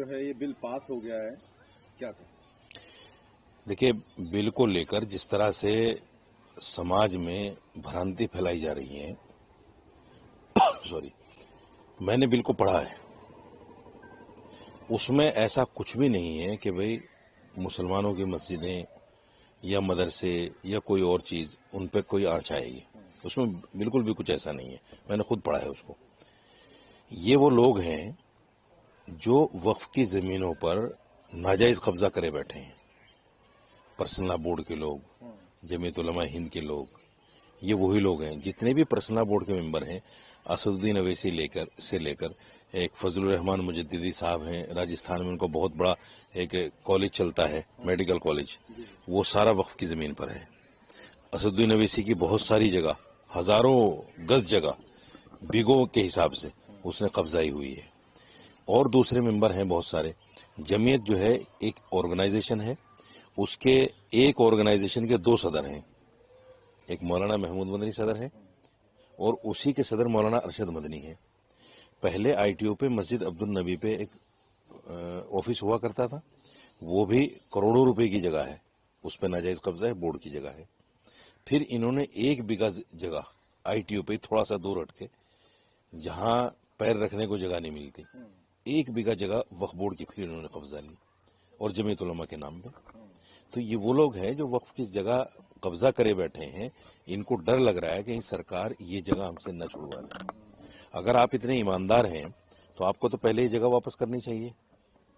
جو ہے یہ بل پاس ہو گیا ہے، کیا کہ دیکھیے، بل کو لے کر جس طرح سے سماج میں بھرانتی پھیلائی جا رہی ہیں، میں نے بل کو پڑھا ہے، اس میں ایسا کچھ بھی نہیں ہے کہ بھئی مسلمانوں کی مسجدیں یا مدرسے یا کوئی اور چیز ان پہ کوئی آنچ آئے گی، اس میں بالکل بھی کچھ ایسا نہیں ہے، میں نے خود پڑھا ہے اس کو۔ یہ وہ لوگ ہیں جو وقف کی زمینوں پر ناجائز قبضہ کرے بیٹھے ہیں، پرسنل بورڈ کے لوگ، جمعیت علماء ہند کے لوگ، یہ وہی لوگ ہیں۔ جتنے بھی پرسنل بورڈ کے ممبر ہیں، اسد الدین اویسی سے لے کر ایک فضل الرحمان مجددی صاحب ہیں، راجستھان میں ان کو بہت بڑا ایک کالج چلتا ہے، میڈیکل کالج، وہ سارا وقف کی زمین پر ہے۔ اسد الدین اویسی کی بہت ساری جگہ، ہزاروں گز جگہ بیگوں کے حساب سے اس نے قبضائی ہوئی ہے، اور دوسرے ممبر ہیں بہت سارے۔ جمعیت جو ہے ایک آرگنائزیشن ہے، اس کے ایک آرگنائزیشن کے 2 صدر ہیں، ایک مولانا محمود مدنی صدر ہیں اور اسی کے صدر مولانا ارشد مدنی ہیں۔ پہلے آئی ٹی او پہ مسجد عبد النبی پہ ایک آفس ہوا کرتا تھا، وہ بھی کروڑوں روپے کی جگہ ہے، اس پہ ناجائز قبضہ ہے، بورڈ کی جگہ ہے۔ پھر انہوں نے 1 بیگھہ جگہ آئی ٹی او پہ تھوڑا سا دور ہٹ کے، جہاں پیر رکھنے کو جگہ نہیں ملتی، 1 بیگھہ جگہ وقف بورڈ کی پھر انہوں نے قبضہ لی، اور جمعیت علماء کے نام پہ۔ تو یہ وہ لوگ ہیں جو وقف کی جگہ قبضہ کرے بیٹھے ہیں، ان کو ڈر لگ رہا ہے کہ سرکار یہ جگہ ہم سے نہ چھڑوا لے۔ اگر آپ اتنے ایماندار ہیں تو آپ کو تو پہلے یہ جگہ واپس کرنی چاہیے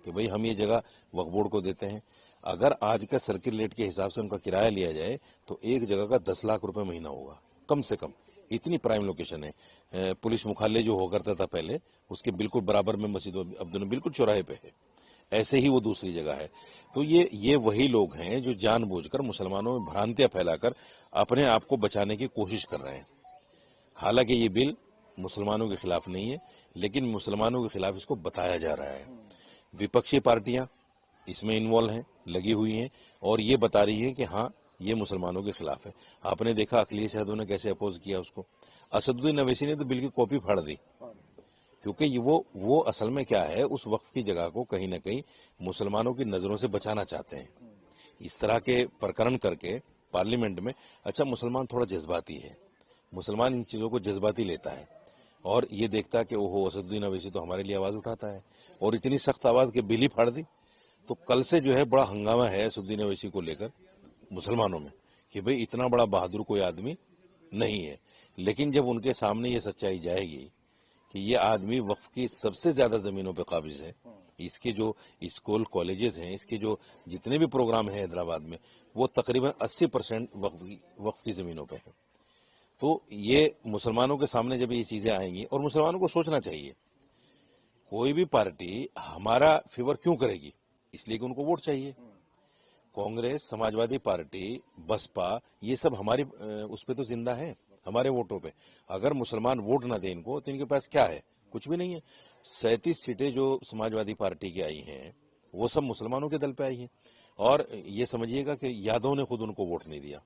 کہ بھئی ہم یہ جگہ وقف بورڈ کو دیتے ہیں۔ اگر آج کا سرکل ریٹ کے حساب سے ان کا کرایہ لیا جائے تو ایک جگہ کا 10 لاکھ روپے مہینہ ہوگا، کم سے کم، اتنی پرائم لوکیشن ہے۔ پولیس مکھالیہ جو ہو کرتا تھا پہلے، اس کے بالکل برابر میں مسجد عبدالنبی بالکل چوراہے پہ ہے، ایسے ہی وہ دوسری جگہ ہے۔ تو یہ وہی لوگ ہیں جو جان بوجھ کر مسلمانوں میں بھرانتیاں پھیلا کر اپنے آپ کو بچانے کی کوشش کر رہے ہیں۔ حالانکہ یہ بل مسلمانوں کے خلاف نہیں ہے، لیکن مسلمانوں کے خلاف اس کو بتایا جا رہا ہے۔ وپکشی پارٹیاں اس میں انوالو ہیں، لگی ہوئی ہیں، اور یہ بتا رہی ہیں کہ ہاں یہ مسلمانوں کے خلاف ہے۔ آپ نے دیکھا اکھلیش یادو نے کیسے اپوز کیا اس کو، اسد الدین اویسی نے تو بل کی کاپی پھاڑ دی، کیونکہ وہ اصل میں کیا ہے، اس وقف کی جگہ کو کہیں نہ کہیں مسلمانوں کی نظروں سے بچانا چاہتے ہیں۔ اس طرح کے پرکرن کر کے پارلیمنٹ میں، اچھا مسلمان تھوڑا جذباتی ہے، مسلمان ان چیزوں کو جذباتی لیتا ہے، اور یہ دیکھتا ہے کہ اوہو اسد الدین اویسی تو ہمارے لیے آواز اٹھاتا ہے، اور اتنی سخت آواز کہ بل ہی پھاڑ دی۔ تو کل سے جو ہے بڑا ہنگامہ ہے اسد الدین اویسی کو لے کر مسلمانوں میں کہ بھئی اتنا بڑا بہادر کوئی آدمی نہیں ہے۔ لیکن جب ان کے سامنے یہ سچائی جائے گی کہ یہ آدمی وقف کی سب سے زیادہ زمینوں پہ قابض ہے، اس کے جو اسکول کالجز ہیں، اس کے جو جتنے بھی پروگرام ہیں حیدرآباد میں، وہ تقریباً 80% وقف کی زمینوں پہ ہیں۔ تو یہ مسلمانوں کے سامنے جب یہ چیزیں آئیں گی، اور مسلمانوں کو سوچنا چاہیے، کوئی بھی پارٹی ہمارا فیور کیوں کرے گی؟ اس لیے کہ ان کو ووٹ چاہیے۔ کانگریس، سماجوادی پارٹی، بسپا، یہ سب ہماری اس پہ تو زندہ ہیں، ہمارے ووٹوں پہ۔ اگر مسلمان ووٹ نہ دیں ان کو تو ان کے پاس کیا ہے؟ کچھ بھی نہیں ہے۔ 37 سیٹیں جو سماجوادی پارٹی کی آئی ہیں وہ سب مسلمانوں کے دل پہ آئی ہیں، اور یہ سمجھیے گا کہ یادوں نے خود ان کو ووٹ نہیں دیا،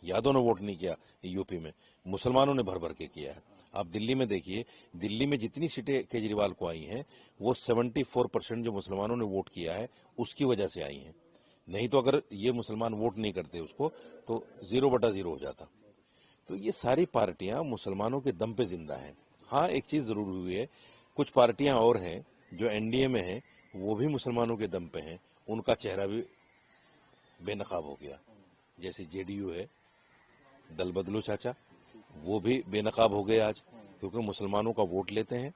یادوں نے ووٹ نہیں کیا یو پی میں، مسلمانوں نے بھر بھر کے کیا ہے۔ آپ دلی میں دیکھیے، دلی میں جتنی سیٹیں کیجریوال کو آئی ہیں وہ 74% جو مسلمانوں نے ووٹ کیا ہے اس کی وجہ سے آئی ہیں، نہیں تو اگر یہ مسلمان ووٹ نہیں کرتے اس کو تو 0/0 ہو جاتا۔ تو یہ ساری پارٹیاں مسلمانوں کے دم پہ زندہ ہیں۔ ہاں ایک چیز ضرور ہوئی ہے، کچھ پارٹیاں اور ہیں جو این ڈی اے میں ہیں، وہ بھی مسلمانوں کے دم پہ ہیں، ان کا چہرہ بھی بے نقاب ہو گیا، جیسے جے ڈی یو ہے، دل بدلو چاچا، وہ بھی بے نقاب ہو گئے آج، کیونکہ مسلمانوں کا ووٹ لیتے ہیں،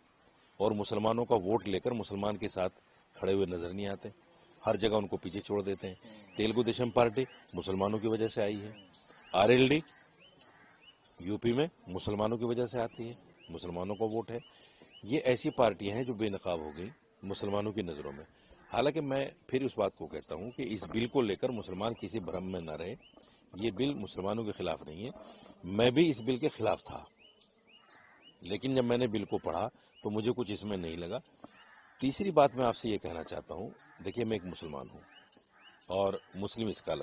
اور مسلمانوں کا ووٹ لے کر مسلمان کے ساتھ کھڑے ہوئے نظر نہیں آتے، ہر جگہ ان کو پیچھے چھوڑ دیتے ہیں۔ تیلگو دیشم پارٹی مسلمانوں کی وجہ سے آئی ہے، R L D U P میں مسلمانوں کی وجہ سے آتی ہے، مسلمانوں کا ووٹ ہے۔ یہ ایسی پارٹیاں ہیں جو بے نقاب ہو گئی مسلمانوں کی نظروں میں۔ حالانکہ میں پھر اس بات کو کہتا ہوں کہ اس بل کو لے کر مسلمان کسی بھرم میں نہ رہے، یہ بل مسلمانوں کے خلاف نہیں ہے، میں بھی اس بل کے خلاف تھا، لیکن جب میں نے بل کو پڑھا تو مجھے کچھ اس میں نہیں لگا۔ تیسری بات میں آپ سے یہ کہنا چاہتا ہوں، دیکھیے میں ایک مسلمان ہوں اور مسلم اسکالر